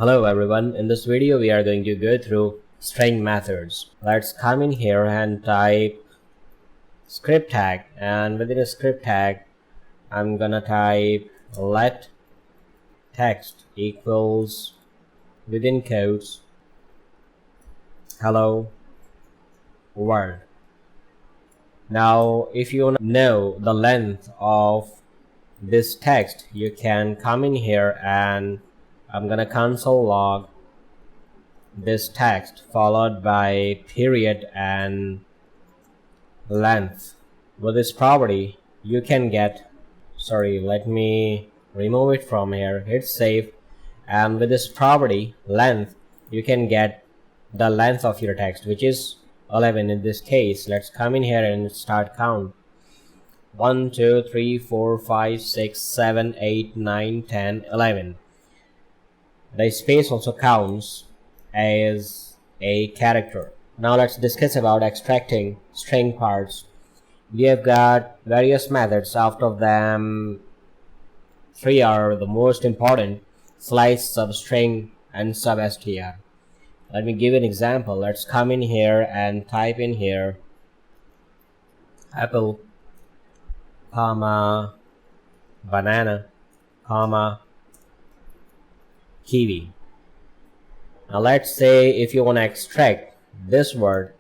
Hello everyone, in this video we are going to go through string methods. Let's come in here and type script tag, and within a script tag I'm gonna type let text equals within quotes hello world. Now if you know the length of this text, you can come in here and I'm gonna console log this text followed by period and length. With this property you can get, let me remove it from here, hit save, and with this property length you can get the length of your text, which is 11 in this case. Let's come in here and start count. 1 2 3 4 5 6 7 8 9 10 11. The space also counts as a character. Now let's discuss about extracting string parts. We have got various methods. Out of them, 3 are the most important: slice, substring, and substr. Let me give an example. Let's come in here and type in here apple, comma, banana, comma, kiwi. Now let's say if you want to extract this word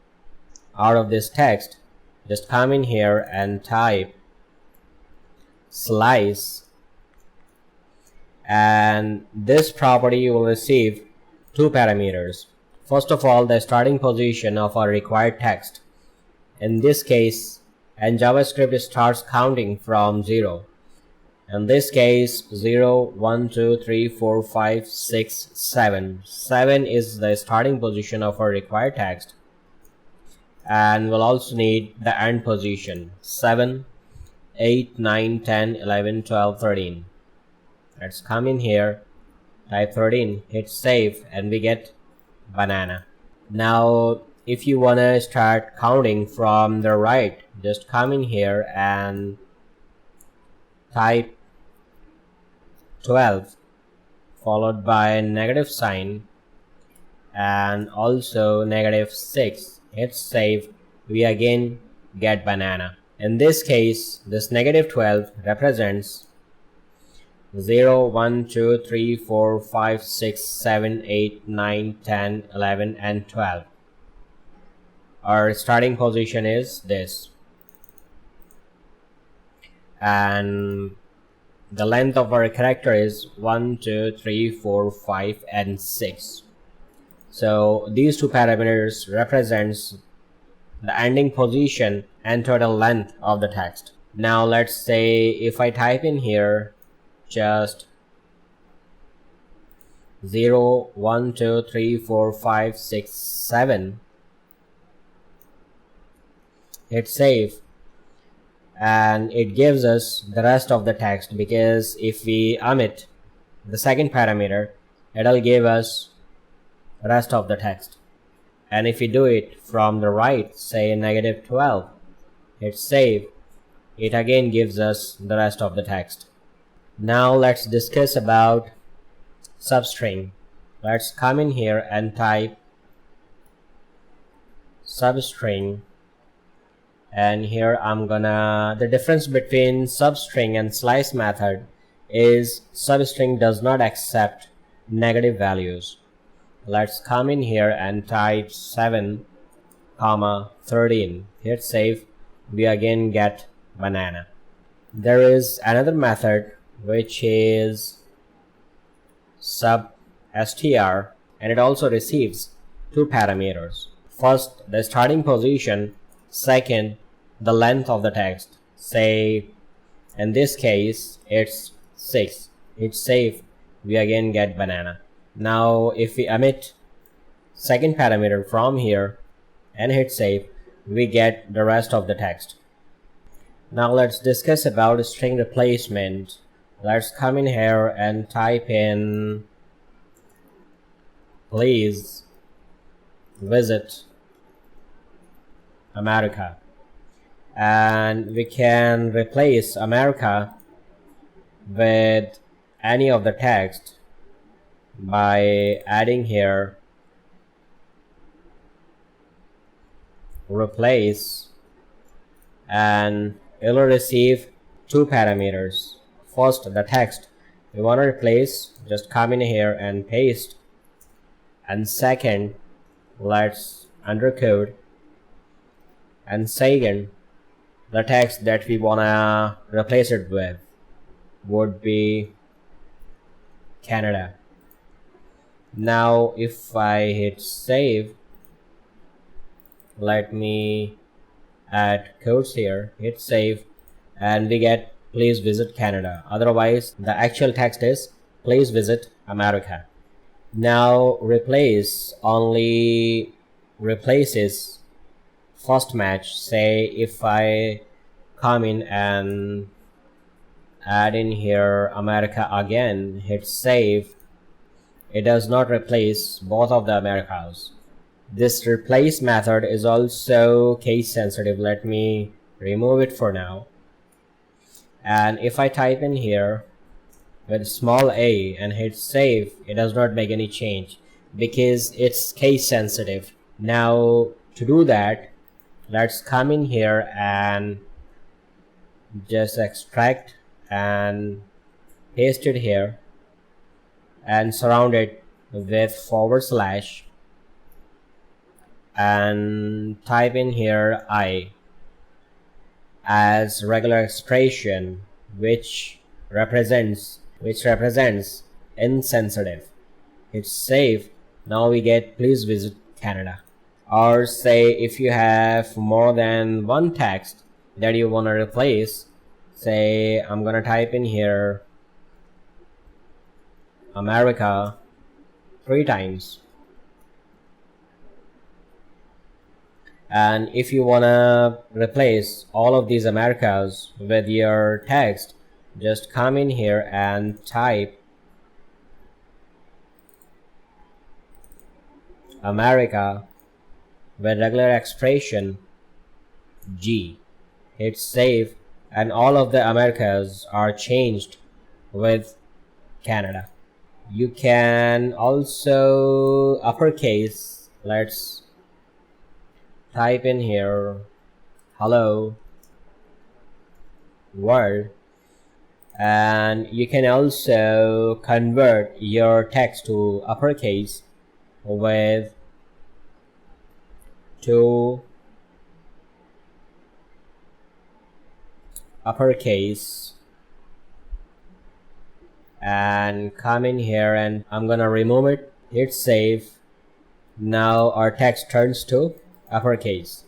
out of this text, just come in here and type slice, and this property will receive 2 parameters. First of all, the starting position of our required text. In this case, and JavaScript starts counting from 0. In this case, 0, 1, 2, 3, 4, 5, 6, 7. 7 is the starting position of our required text. And we'll also need the end position: 7, 8, 9, 10, 11, 12, 13. Let's come in here, type 13, hit save, and we get banana. Now if you want to start counting from the right, just come in here and type 12 followed by a negative sign and also -6. Hit save, we again get banana. In this case, this -12 represents 0, 1, 2, 3, 4, 5, 6, 7, 8, 9, 10, 11, and 12. Our starting position is this, and the length of our character is 1, 2, 3, 4, 5, and 6. So these 2 parameters represents the ending position and total length of the text. Now let's say if I type in here just 0, 1, 2, 3, 4, 5, 6, 7, hit save, and it gives us the rest of the text, because if we omit the second parameter, it'll give us the rest of the text. And if we do it from the right, say -12, hit save, it again gives us the rest of the text. Now let's discuss about substring. Let's come in here and type substring, and here I'm gonna, the difference between substring and slice method is substring does not accept negative values. Let's come in here and type 7, 13, hit save, we again get banana. There is another method which is substr, and it also receives 2 parameters. First, the starting position, second, the length of the text. Say in this case it's 6. Hit save, we again get banana. Now if we omit second parameter from here and hit save, we get the rest of the text. Now let's discuss about string replacement. Let's come in here and type in please visit America, and we can replace America with any of the text by adding here replace, and it will receive two parameters. First, the text we want to replace, just come in here and paste, and second, let's undercode, and second, the text that we want to replace it with would be Canada. Now if I hit save, let me add codes here, hit save, and we get please visit Canada. Otherwise the actual text is please visit America. Now replace only replaces first match. Say if I come in and add in here America again, hit save, it does not replace both of the Americas. This replace method is also case sensitive. Let me remove it for now. And if I type in here with small a and hit save, it does not make any change because it's case sensitive. Now to do that, let's come in here and just extract and paste it here and surround it with / and type in here I as regular expression which represents insensitive. Hit save. Now we get please visit Canada. Or say if you have more than one text that you want to replace, say I'm gonna type in here America 3 times, and if you want to replace all of these Americas with your text, just come in here and type America with regular expression G, hit save, and all of the Americas are changed with Canada. You can also uppercase. Let's type in here hello world, and you can also convert your text to uppercase with uppercase, and come in here and I'm gonna remove it, hit save. Now our text turns to uppercase,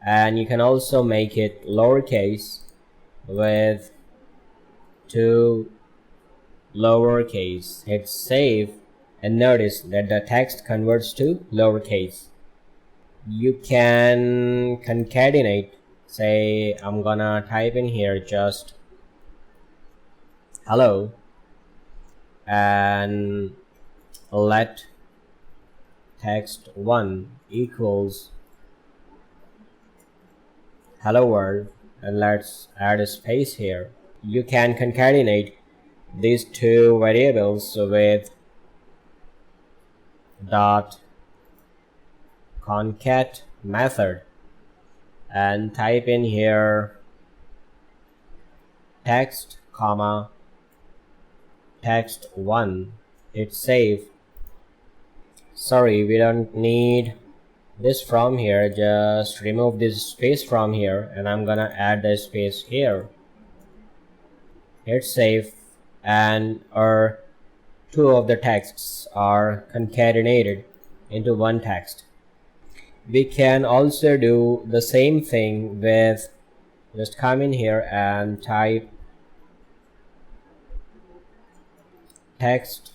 and you can also make it lowercase with lowercase, hit save, and notice that the text converts to lowercase. You can concatenate. Say I'm gonna type in here just hello and let text 1 equals hello world, and let's add a space here. You can concatenate these two variables with dot concat method and type in here text comma text 1, hit save. Sorry, we don't need this from here, just remove this space from here, and I'm gonna add the space here, hit save, and our two of the texts are concatenated into one text. We can also do the same thing with, just come in here and type text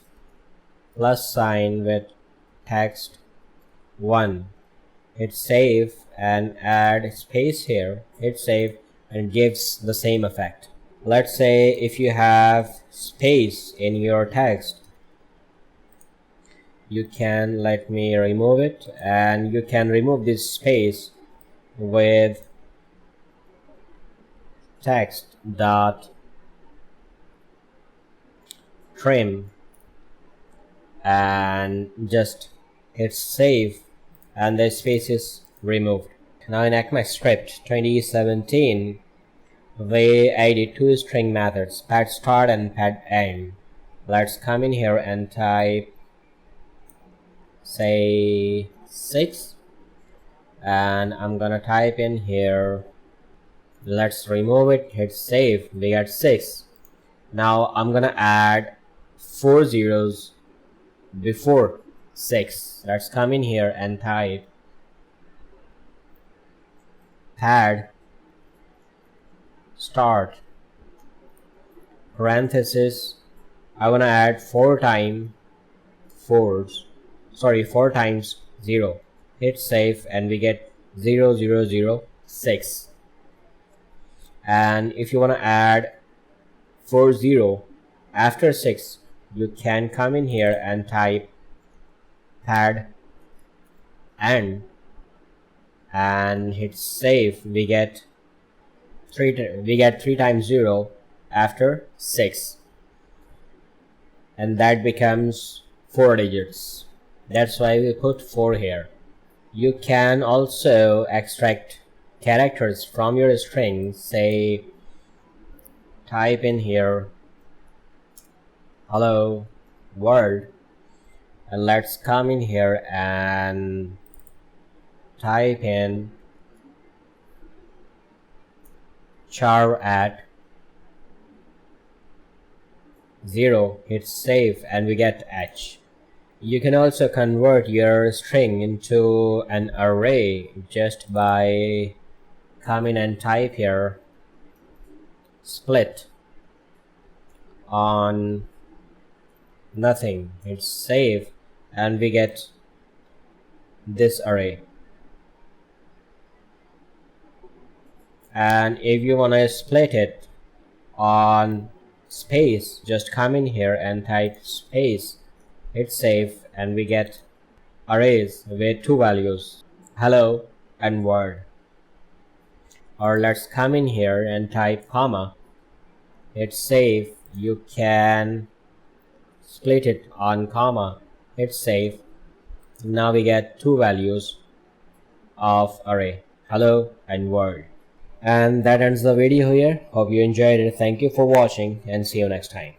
plus sign with text 1, hit save, and add space here, hit save, and it gives the same effect. Let's say if you have space in your text, you can, let me remove it, and you can remove this space with text dot trim and just hit save, and the space is removed. Now in ECMAScript 2017, we added two string methods, pad start and pad end. Let's come in here and type, say, 6, and I'm gonna type in here, let's remove it, hit save, we got 6. Now I'm gonna add 4 zeros before 6. Let's come in here and type pad start parenthesis, I wanna add 4 times 0. Hit save and we get 0006. And if you want to add 40 after 6, you can come in here and type pad end and hit save. We get 3 times 0 after 6, and that becomes 4 digits. That's why we put 4 here. You can also extract characters from your string. Say, type in here hello world, and let's come in here and type in char at 0, hit save, and we get h. You can also convert your string into an array just by coming and type here split on nothing, hit save, and we get this array. And if you want to split it on space, just come in here and type space, hit save, and we get arrays with 2 values, hello and world. Or let's come in here and type comma, hit save, you can split it on comma, hit save. Now we get 2 values of array, hello and world. And that ends the video here. Hope you enjoyed it. Thank you for watching and see you next time.